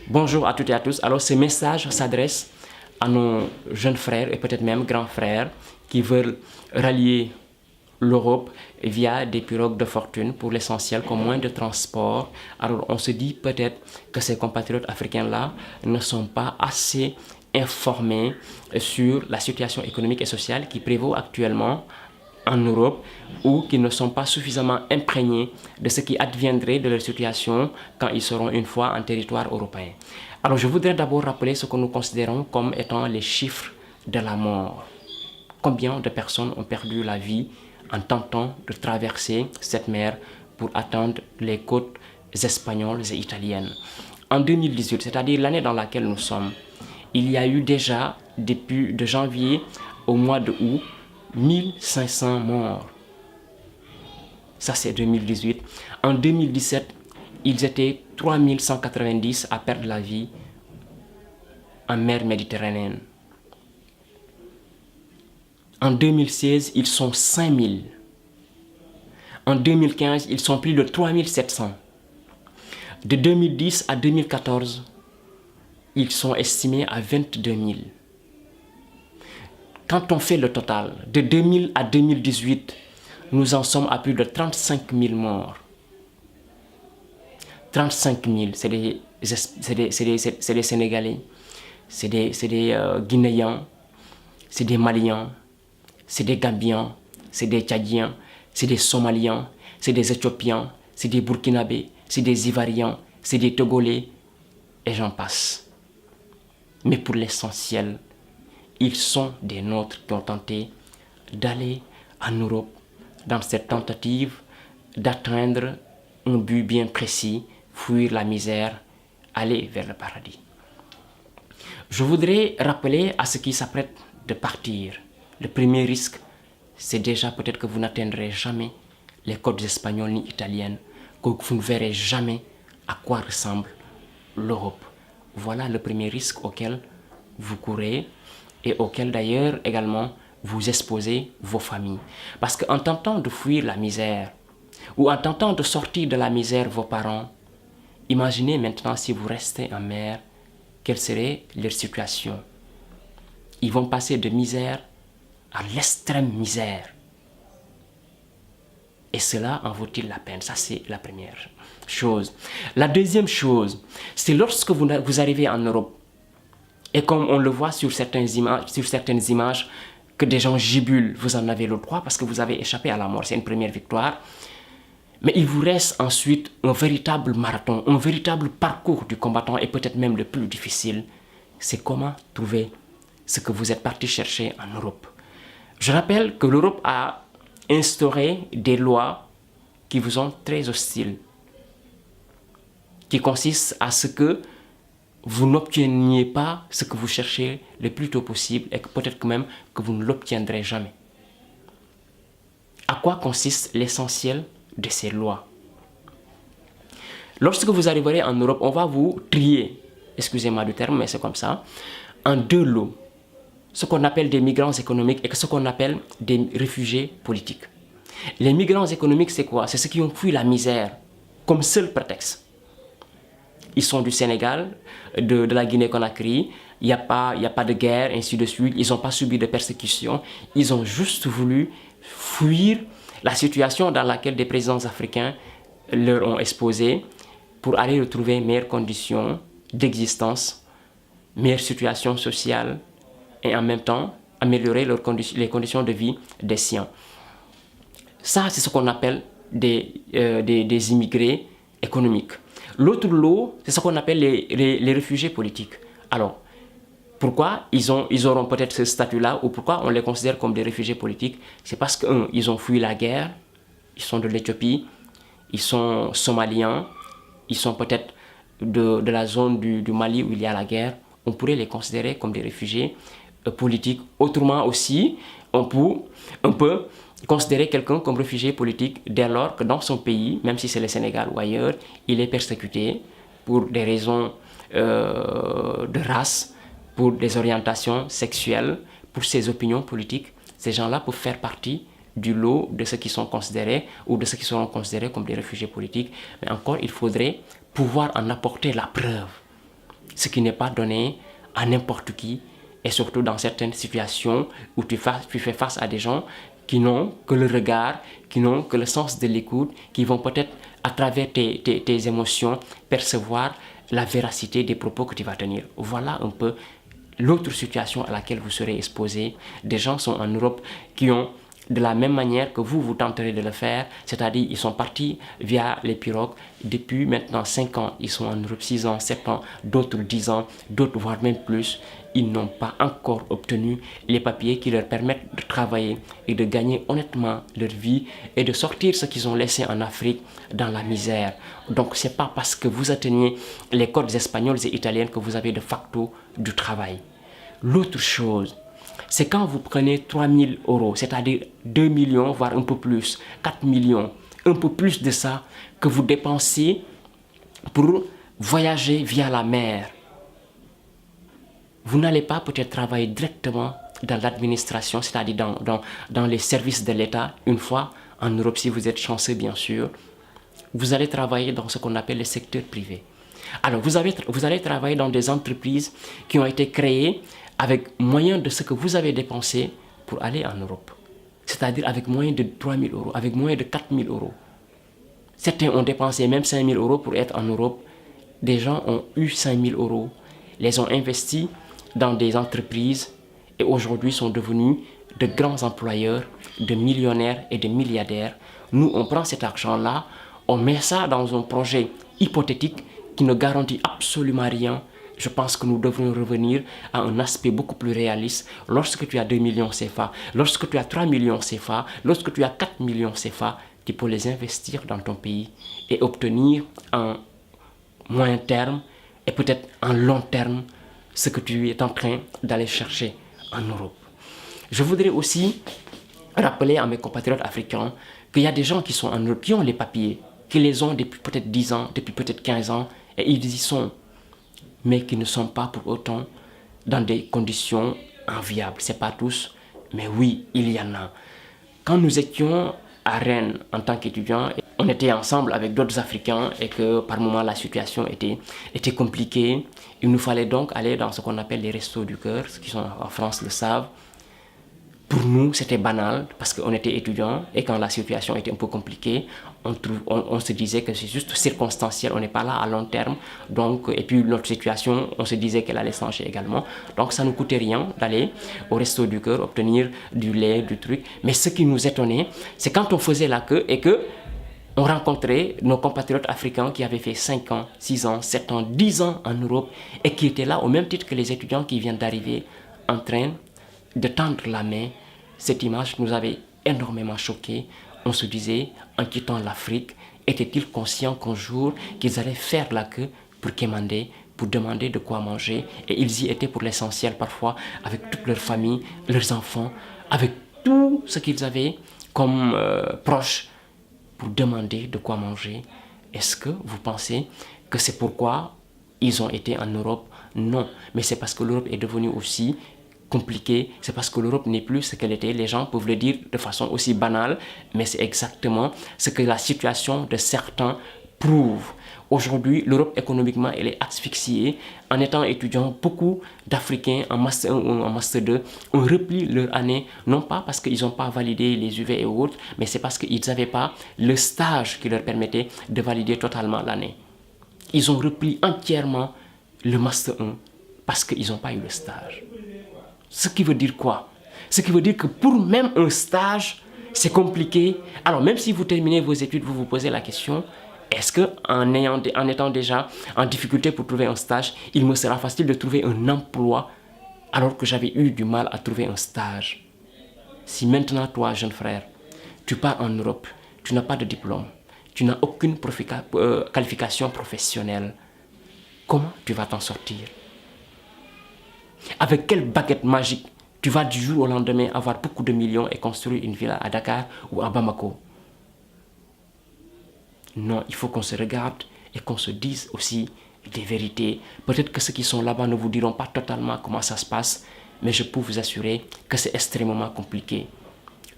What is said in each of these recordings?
Bonjour à toutes et à tous. Alors, ce message s'adresse à nos jeunes frères et peut-être même grands frères qui veulent rallier l'Europe via des pirogues de fortune pour l'essentiel, comme moyen de transport. Alors, on se dit peut-être que ces compatriotes africains-là ne sont pas assez informés sur la situation économique et sociale qui prévaut actuellement en Europe ou qui ne sont pas suffisamment imprégnés de ce qui adviendrait de leur situation quand ils seront une fois en territoire européen. Alors je voudrais d'abord rappeler ce que nous considérons comme étant les chiffres de la mort. Combien de personnes ont perdu la vie en tentant de traverser cette mer pour atteindre les côtes espagnoles et italiennes. En 2018, c'est-à-dire l'année dans laquelle nous sommes, il y a eu déjà, depuis de janvier au mois de août, 1500 morts. Ça, c'est 2018. En 2017, ils étaient 3190 à perdre la vie en mer Méditerranée. En 2016, ils sont 5000. En 2015, ils sont plus de 3700. De 2010 à 2014, ils sont estimés à 22 000. Quand on fait le total, de 2000 à 2018, nous en sommes à plus de 35 000 morts. 35 000, c'est des Sénégalais, c'est des Guinéens, c'est des Maliens, c'est des Gambiens, c'est des Tchadiens, c'est des Somaliens, c'est des Éthiopiens, c'est des Burkinabés, c'est des Ivoiriens, c'est des Togolais, et j'en passe. Mais pour l'essentiel, ils sont des nôtres qui ont tenté d'aller en Europe dans cette tentative d'atteindre un but bien précis, fuir la misère, aller vers le paradis. Je voudrais rappeler à ceux qui s'apprêtent de partir, le premier risque, c'est déjà peut-être que vous n'atteindrez jamais les côtes espagnoles ni italiennes, que vous ne verrez jamais à quoi ressemble l'Europe. Voilà le premier risque auquel vous courez et auquel d'ailleurs également vous exposez vos familles. Parce qu'en tentant de fuir la misère ou en tentant de sortir de la misère vos parents, imaginez maintenant si vous restez en mer, quelle serait leur situation. Ils vont passer de misère à l'extrême misère. Et cela en vaut-il la peine? Ça, c'est la première chose. La deuxième chose, c'est lorsque vous arrivez en Europe, et comme on le voit sur certaines images, que des gens gibulent, vous en avez le droit parce que vous avez échappé à la mort, c'est une première victoire. Mais il vous reste ensuite un véritable marathon, un véritable parcours du combattant et peut-être même le plus difficile. C'est comment trouver ce que vous êtes parti chercher en Europe. Je rappelle que l'Europe a instauré des lois qui vous sont très hostiles, qui consistent à ce que vous n'obteniez pas ce que vous cherchez le plus tôt possible et que peut-être même que vous ne l'obtiendrez jamais. À quoi consiste l'essentiel de ces lois? Lorsque vous arriverez en Europe, on va vous trier, excusez-moi du terme, mais c'est comme ça, en deux lots. Ce qu'on appelle des migrants économiques et ce qu'on appelle des réfugiés politiques. Les migrants économiques, c'est quoi? C'est ceux qui ont fui la misère comme seul prétexte. Ils sont du Sénégal, de la Guinée-Conakry, il n'y a pas de guerre, ainsi de suite. Ils n'ont pas subi de persécution. Ils ont juste voulu fuir la situation dans laquelle des présidents africains leur ont exposé pour aller retrouver meilleures conditions d'existence, meilleure situation sociale et en même temps améliorer les conditions de vie des siens. Ça, c'est ce qu'on appelle des immigrés économiques. L'autre lot, c'est ce qu'on appelle les réfugiés politiques. Alors, pourquoi ils auront peut-être ce statut-là ou pourquoi on les considère comme des réfugiés politiques? C'est parce qu'ils ont fui la guerre, ils sont de l'Éthiopie, ils sont somaliens, ils sont peut-être de la zone du Mali où il y a la guerre. On pourrait les considérer comme des réfugiés politiques. Autrement aussi, on peut considérer quelqu'un comme réfugié politique dès lors que dans son pays, même si c'est le Sénégal ou ailleurs, il est persécuté pour des raisons de race, pour des orientations sexuelles, pour ses opinions politiques. Ces gens-là peuvent faire partie du lot de ceux qui sont considérés ou de ceux qui seront considérés comme des réfugiés politiques. Mais encore, il faudrait pouvoir en apporter la preuve. ce qui n'est pas donné à n'importe qui, et surtout dans certaines situations où tu fais face à des gens qui n'ont que le regard, qui n'ont que le sens de l'écoute, qui vont peut-être, à travers tes émotions, percevoir la véracité des propos que tu vas tenir. Voilà un peu l'autre situation à laquelle vous serez exposé. Des gens sont en Europe qui ont, de la même manière que vous tenterez de le faire, c'est-à-dire ils sont partis via les pirogues depuis maintenant 5 ans, ils sont en Europe 6 ans, 7 ans, d'autres 10 ans, d'autres voire même plus. Ils n'ont pas encore obtenu les papiers qui leur permettent de travailler et de gagner honnêtement leur vie et de sortir ce qu'ils ont laissé en Afrique dans la misère. Donc ce n'est pas parce que vous atteignez les codes espagnoles et italiennes que vous avez de facto du travail. L'autre chose, c'est quand vous prenez 3 000 euros, c'est-à-dire 2 millions, voire un peu plus, 4 millions, un peu plus de ça, que vous dépensez pour voyager via la mer. Vous n'allez pas peut-être travailler directement dans l'administration, c'est-à-dire dans les services de l'État, une fois en Europe, si vous êtes chanceux bien sûr. Vous allez travailler dans ce qu'on appelle le secteur privé. Alors, vous allez travailler dans des entreprises qui ont été créées avec moyen de ce que vous avez dépensé pour aller en Europe. C'est-à-dire avec moyen de 3 000 euros, avec moyen de 4 000 euros. Certains ont dépensé même 5 000 euros pour être en Europe. Des gens ont eu 5 000 euros, les ont investis dans des entreprises et aujourd'hui sont devenus de grands employeurs, de millionnaires et de milliardaires. Nous, on prend cet argent-là, on met ça dans un projet hypothétique qui ne garantit absolument rien. Je pense que nous devrions revenir à un aspect beaucoup plus réaliste. Lorsque tu as 2 millions CFA, lorsque tu as 3 millions CFA, lorsque tu as 4 millions CFA, tu peux les investir dans ton pays et obtenir en moyen terme et peut-être en long terme ce que tu es en train d'aller chercher en Europe. Je voudrais aussi rappeler à mes compatriotes africains qu'il y a des gens qui sont en Europe, qui ont les papiers, qui les ont depuis peut-être 10 ans, depuis peut-être 15 ans, et ils y sont, mais qui ne sont pas pour autant dans des conditions enviables. Ce n'est pas tous, mais oui, il y en a. Quand nous étions à Rennes en tant qu'étudiants, on était ensemble avec d'autres Africains et que par moments la situation était compliquée. Il nous fallait donc aller dans ce qu'on appelle les restos du cœur, ceux qui sont en France le savent. Pour nous, c'était banal parce qu'on était étudiants et quand la situation était un peu compliquée, on se disait que c'est juste circonstanciel, on n'est pas là à long terme. Donc, et puis notre situation, on se disait qu'elle allait changer également. Donc ça ne nous coûtait rien d'aller au resto du cœur, obtenir du lait, du truc. Mais ce qui nous étonnait, c'est quand on faisait la queue et que on rencontrait nos compatriotes africains qui avaient fait 5 ans, 6 ans, 7 ans, 10 ans en Europe et qui étaient là au même titre que les étudiants qui viennent d'arriver en train de tendre la main. Cette image nous avait énormément choqués. On se disait, en quittant l'Afrique, étaient-ils conscients qu'un jour, qu'ils allaient faire la queue pour quémander, pour demander de quoi manger, et ils y étaient pour l'essentiel parfois, avec toute leur famille, leurs enfants, avec tout ce qu'ils avaient comme proches, pour demander de quoi manger. Est-ce que vous pensez que c'est pourquoi ils ont été en Europe? Non, mais c'est parce que l'Europe est devenue aussi compliqué, c'est parce que l'Europe n'est plus ce qu'elle était. Les gens peuvent le dire de façon aussi banale, mais c'est exactement ce que la situation de certains prouve. Aujourd'hui, l'Europe économiquement, elle est asphyxiée. En étant étudiant, beaucoup d'Africains en Master 1 ou en Master 2 ont repris leur année, non pas parce qu'ils n'ont pas validé les UV et autres, mais c'est parce qu'ils n'avaient pas le stage qui leur permettait de valider totalement l'année. Ils ont repris entièrement le Master 1 parce qu'ils n'ont pas eu le stage. Ce qui veut dire quoi? Ce qui veut dire que pour même un stage, c'est compliqué. Alors même si vous terminez vos études, vous vous posez la question, est-ce qu'en étant déjà en difficulté pour trouver un stage, il me sera facile de trouver un emploi alors que j'avais eu du mal à trouver un stage? Si maintenant toi, jeune frère, tu pars en Europe, tu n'as pas de diplôme, tu n'as aucune qualification professionnelle, comment tu vas t'en sortir? Avec quelle baguette magique tu vas du jour au lendemain avoir beaucoup de millions et construire une villa à Dakar ou à Bamako? Non, il faut qu'on se regarde et qu'on se dise aussi des vérités. Peut-être que ceux qui sont là-bas ne vous diront pas totalement comment ça se passe, mais je peux vous assurer que c'est extrêmement compliqué.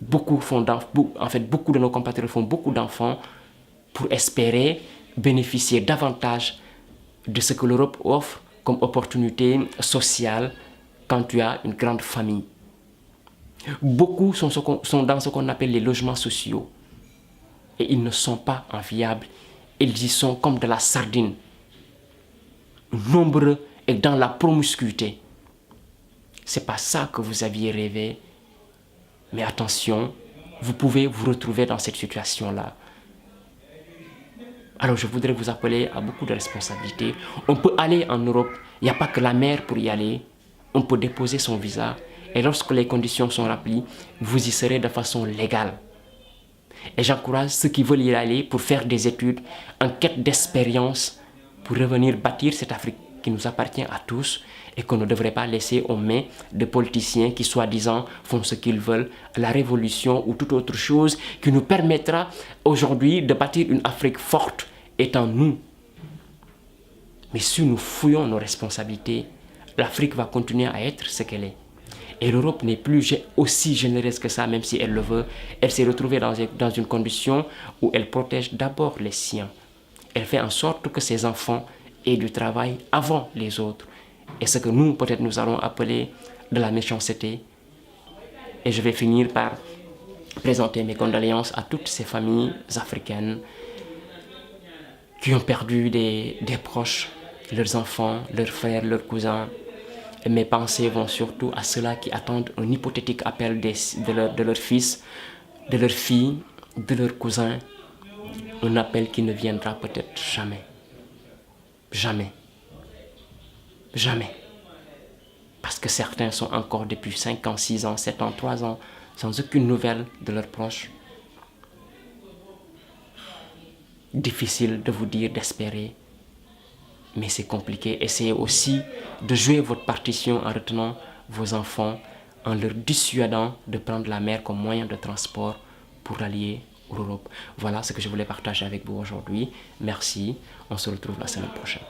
Beaucoup de nos compatriotes font beaucoup d'enfants pour espérer bénéficier davantage de ce que l'Europe offre comme opportunité sociale quand tu as une grande famille. Beaucoup sont dans ce qu'on appelle les logements sociaux. Et ils ne sont pas enviables. Ils y sont comme de la sardine. Nombreux et dans la promiscuité. C'est pas ça que vous aviez rêvé. Mais attention, vous pouvez vous retrouver dans cette situation-là. Alors je voudrais vous appeler à beaucoup de responsabilités. On peut aller en Europe, il n'y a pas que la mer pour y aller. On peut déposer son visa et lorsque les conditions sont remplies, vous y serez de façon légale. Et j'encourage ceux qui veulent y aller pour faire des études en quête d'expérience pour revenir bâtir cette Afrique qui nous appartient à tous et qu'on ne devrait pas laisser aux mains de politiciens qui soi-disant font ce qu'ils veulent, la révolution ou toute autre chose qui nous permettra aujourd'hui de bâtir une Afrique forte étant nous. Mais si nous fouillons nos responsabilités, l'Afrique va continuer à être ce qu'elle est. Et l'Europe n'est plus aussi généreuse que ça, même si elle le veut. Elle s'est retrouvée dans une condition où elle protège d'abord les siens. Elle fait en sorte que ses enfants aient du travail avant les autres. Et ce que nous, peut-être, nous allons appeler de la méchanceté. Et je vais finir par présenter mes condoléances à toutes ces familles africaines qui ont perdu des proches, leurs enfants, leurs frères, leurs cousins. Et mes pensées vont surtout à ceux-là qui attendent un hypothétique appel de leur fils, de leur fille, de leurs cousins. Un appel qui ne viendra peut-être jamais. Jamais. Jamais. Parce que certains sont encore depuis 5 ans, 6 ans, 7 ans, 3 ans, sans aucune nouvelle de leurs proches. Difficile de vous dire d'espérer. Mais c'est compliqué. Essayez aussi de jouer votre partition en retenant vos enfants, en leur dissuadant de prendre la mer comme moyen de transport pour allier l'Europe. Voilà ce que je voulais partager avec vous aujourd'hui. Merci. On se retrouve la semaine prochaine.